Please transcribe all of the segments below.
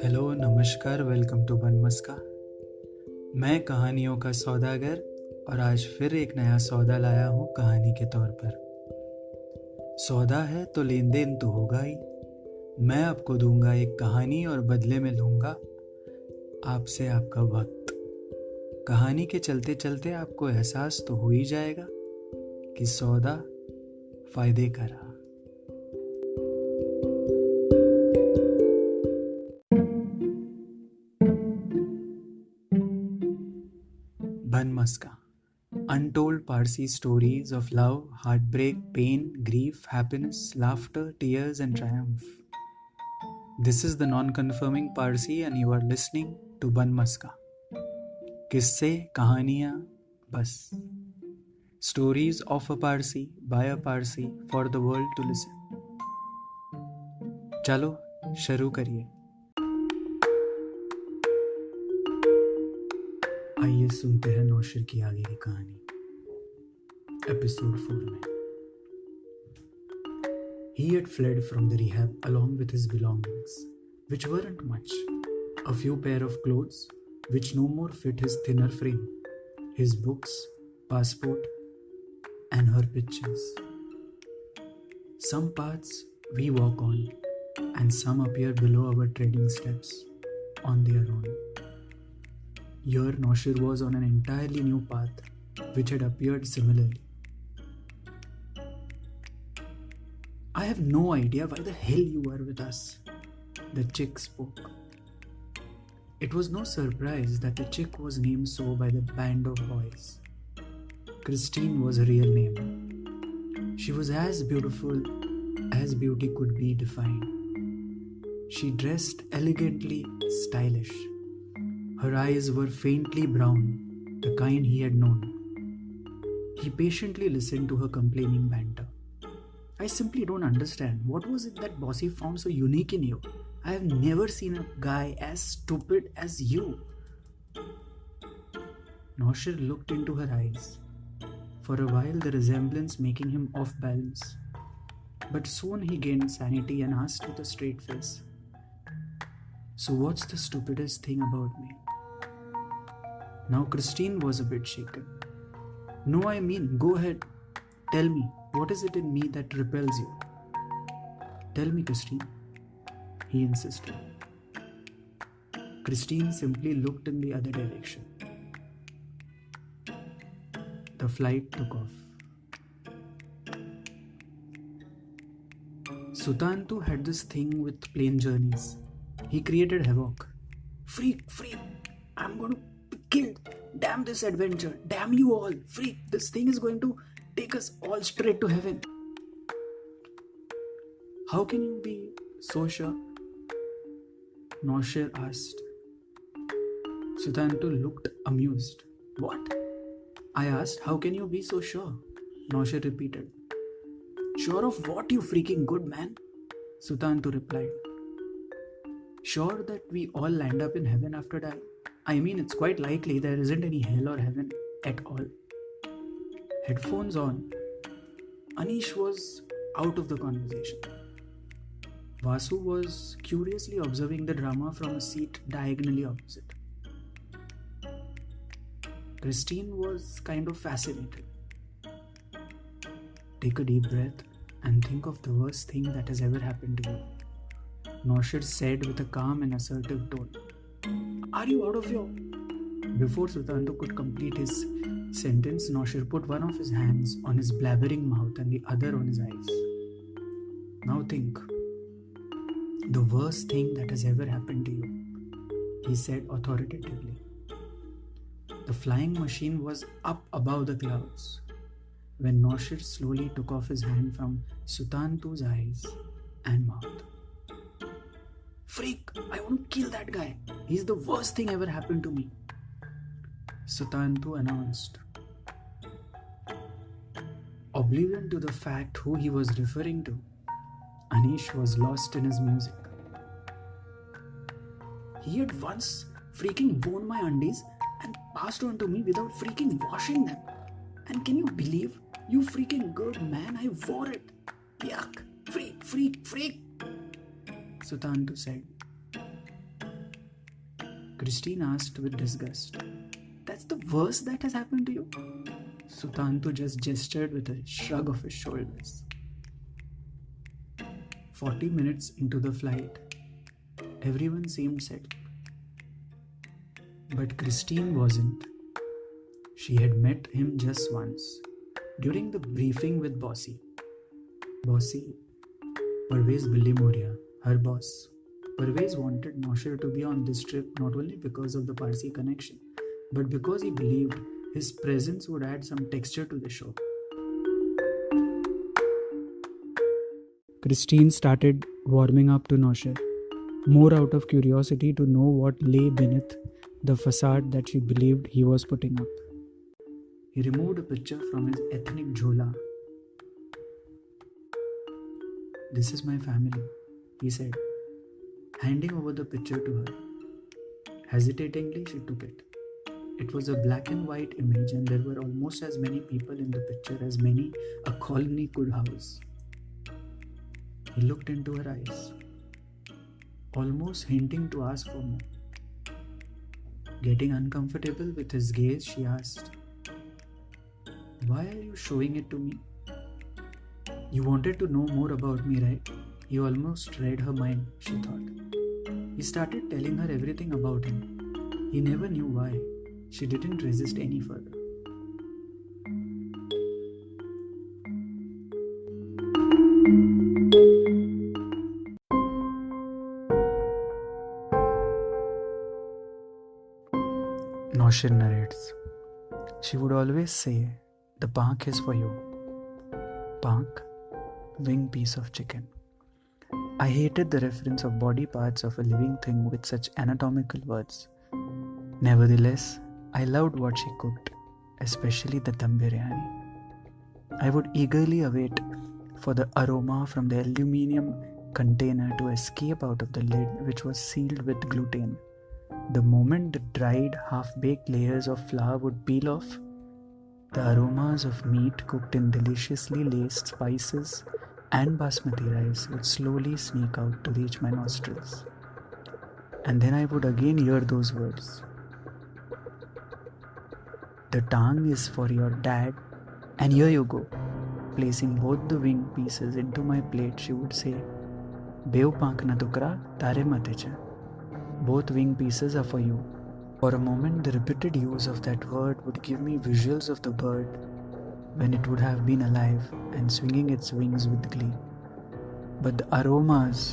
Hello नमस्कार, welcome to बन मस्का। मैं कहानियों का सौदागर और आज फिर एक नया सौदा लाया हूँ कहानी के तौर पर। सौदा है तो लेन देन तो होगा ही। मैं आपको दूंगा एक कहानी और बदले में लूंगा आपसे आपका वक्त। कहानी के चलते चलते आपको एहसास तो हो ही जाएगा कि सौदा फायदे का रहा। Bun Maska. Untold Parsi stories of love, heartbreak, pain, grief, happiness, laughter, tears, and triumph. This is the non-confirming Parsi, and you are listening to Bun Maska. Kisse, Kahaaniyan, bas. Stories of a Parsi, by a Parsi, for the world to listen. चलो शुरू करिए। आइए सुनते हैं नौशिर की आगे की कहानी। एपिसोड 4 में He had fled from the rehab along with his belongings, which weren't much. A few pair of clothes, which no more fit his thinner frame, his books, passport, and her pictures. Some paths we walk on, and some appear below our treading steps on their own. Here Noshir was on an entirely new path, which had appeared similarly. I have no idea why the hell you are with us, the chick spoke. It was no surprise that the chick was named so by the band of boys. Christine was her real name. She was as beautiful as beauty could be defined. She dressed elegantly stylish. Her eyes were faintly brown, the kind he had known. He patiently listened to her complaining banter. I simply don't understand. What was it that Bossy found so unique in you? I have never seen a guy as stupid as you. Noshir looked into her eyes, for a while the resemblance making him off balance. But soon he gained sanity and asked with a straight face, "So what's the stupidest thing about me?" Now Christine was a bit shaken. No, I mean, go ahead. Tell me, what is it in me that repels you? Tell me, Christine, he insisted. Christine simply looked in the other direction. The flight took off. Sutantu had this thing with plane journeys. He created havoc. Freak, I'm going to be killed. Damn this adventure. Damn you all. Freak, this thing is going to take us all straight to heaven. How can you be so sure? Noshir asked. Sutantu looked amused. What? I asked, how can you be so sure? Noshir repeated. Sure of what, you freaking good man? Sutantu replied. Sure that we all land up in heaven after dying. I mean, it's quite likely there isn't any hell or heaven at all. Headphones on, Anish was out of the conversation. Vasu was curiously observing the drama from a seat diagonally opposite. Christine was kind of fascinated. Take a deep breath and think of the worst thing that has ever happened to you, Noshir said with a calm and assertive tone. Are you out of your... Before Sutantu could complete his sentence, Noshir put one of his hands on his blabbering mouth and the other on his eyes. Now think. The worst thing that has ever happened to you, he said authoritatively. The flying machine was up above the clouds when Noshir slowly took off his hand from Sutantu's eyes and mouth. Freak, I want to kill that guy. He's the worst thing ever happened to me, Sutantu announced. Oblivion to the fact who he was referring to, Anish was lost in his music. He had once freaking worn my undies and passed on to me without freaking washing them. And can you believe, you freaking good man, I wore it. Yuck, freak, Sutantu said. Christine asked with disgust. That's the worst that has happened to you? Sutantu just gestured with a shrug of his shoulders. 40 minutes into the flight, everyone seemed settled. But Christine wasn't. She had met him just once, during the briefing with Bossy. Bossy, Parvez Billi Moria, her boss. Parvez wanted Noshir to be on this trip not only because of the Parsi connection, but because he believed his presence would add some texture to the show. Christine started warming up to Noshir, more out of curiosity to know what lay beneath the facade that she believed he was putting up. He removed a picture from his ethnic jhola. "This is my family," he said, handing over the picture to her. Hesitatingly, she took it. It was a black and white image, and there were almost as many people in the picture as many a colony could house. He looked into her eyes, almost hinting to ask for more. Getting uncomfortable with his gaze, she asked, "Why are you showing it to me? You wanted to know more about me, right?" He almost read her mind, she thought. He started telling her everything about him. He never knew why. She didn't resist any further. Noshir narrates. She would always say, "The pank is for you." Pank, wing piece of chicken. I hated the reference of body parts of a living thing with such anatomical words. Nevertheless, I loved what she cooked, especially the dum biryani. I would eagerly await for the aroma from the aluminium container to escape out of the lid, which was sealed with gluten. The moment the dried, half-baked layers of flour would peel off, the aromas of meat cooked in deliciously laced spices and basmati rice would slowly sneak out to reach my nostrils. And then I would again hear those words. "The tongue is for your dad, and here you go." Placing both the wing pieces into my plate, she would say, "Bev pank na tukra tare matecha." Both wing pieces are for you. For a moment, the repeated use of that word would give me visuals of the bird when it would have been alive and swinging its wings with glee. But the aromas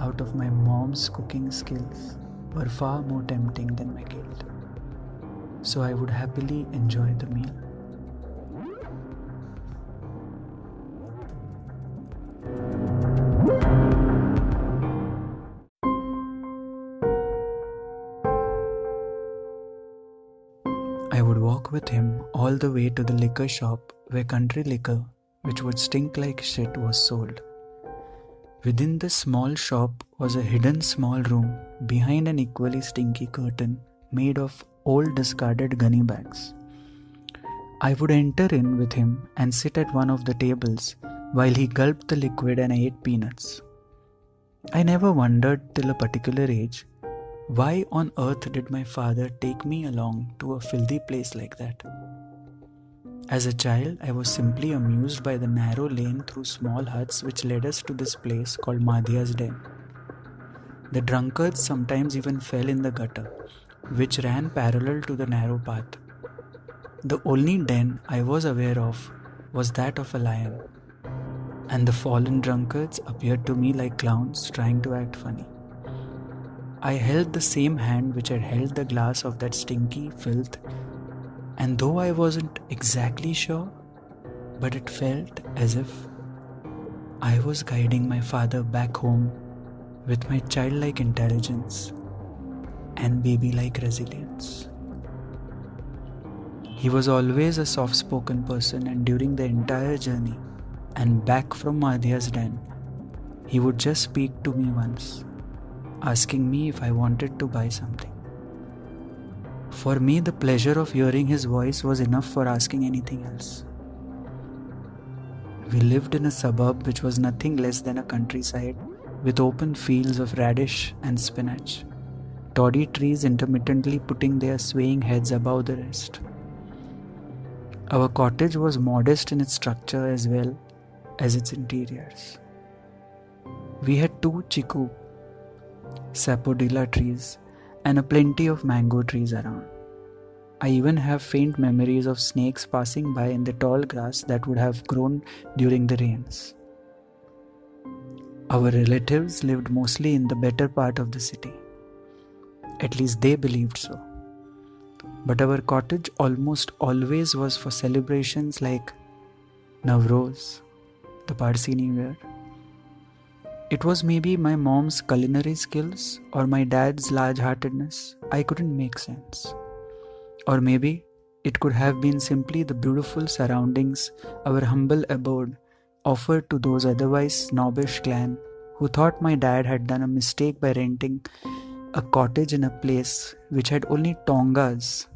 out of my mom's cooking skills were far more tempting than my guilt. So I would happily enjoy the meal. I would walk with him all the way to the liquor shop where country liquor, which would stink like shit, was sold. Within the small shop was a hidden small room behind an equally stinky curtain made of old discarded gunny bags. I would enter in with him and sit at one of the tables while he gulped the liquid and ate peanuts. I never wondered till a particular age, why on earth did my father take me along to a filthy place like that? As a child, I was simply amused by the narrow lane through small huts which led us to this place called Madhya's den. The drunkards sometimes even fell in the gutter, which ran parallel to the narrow path. The only den I was aware of was that of a lion, and the fallen drunkards appeared to me like clowns trying to act funny. I held the same hand which had held the glass of that stinky filth, and though I wasn't exactly sure, but it felt as if I was guiding my father back home with my childlike intelligence and baby-like resilience. He was always a soft-spoken person, and during the entire journey and back from Madhya's den, he would just speak to me once, asking me if I wanted to buy something. For me, the pleasure of hearing his voice was enough for asking anything else. We lived in a suburb which was nothing less than a countryside with open fields of radish and spinach, toddy trees intermittently putting their swaying heads above the rest. Our cottage was modest in its structure as well as its interiors. We had 2 chiku, sapodilla trees, and a plenty of mango trees around. I even have faint memories of snakes passing by in the tall grass that would have grown during the rains. Our relatives lived mostly in the better part of the city. At least they believed so. But our cottage almost always was for celebrations like Navroz, the Parsi New Year. It was maybe my mom's culinary skills or my dad's large-heartedness. I couldn't make sense. Or maybe it could have been simply the beautiful surroundings our humble abode offered to those otherwise snobbish clan who thought my dad had done a mistake by renting a cottage in a place which had only tongas,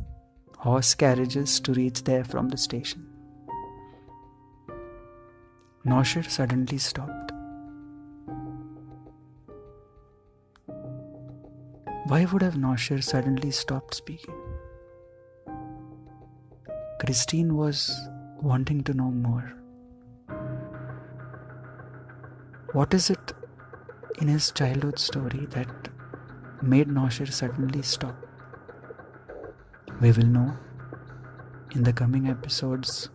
horse carriages to reach there from the station. Noshir suddenly stopped. Why would have Noshir suddenly stopped speaking? Christine was wanting to know more. What is it in his childhood story that made Noshir suddenly stop? We will know in the coming episodes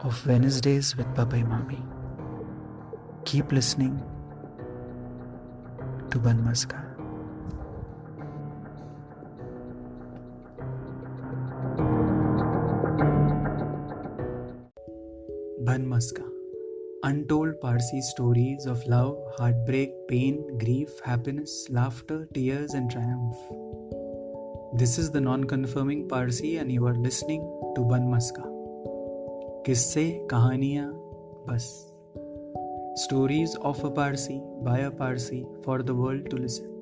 of Wednesdays with Bapai Mami. Keep listening to Bun Maska. Bun Maska. Untold Parsi stories of love, heartbreak, pain, grief, happiness, laughter, tears and triumph. This is the non-confirming Parsi and you are listening to Bun Maska. Kisse, Kahaaniyan, bas. Stories of a Parsi, by a Parsi, for the world to listen.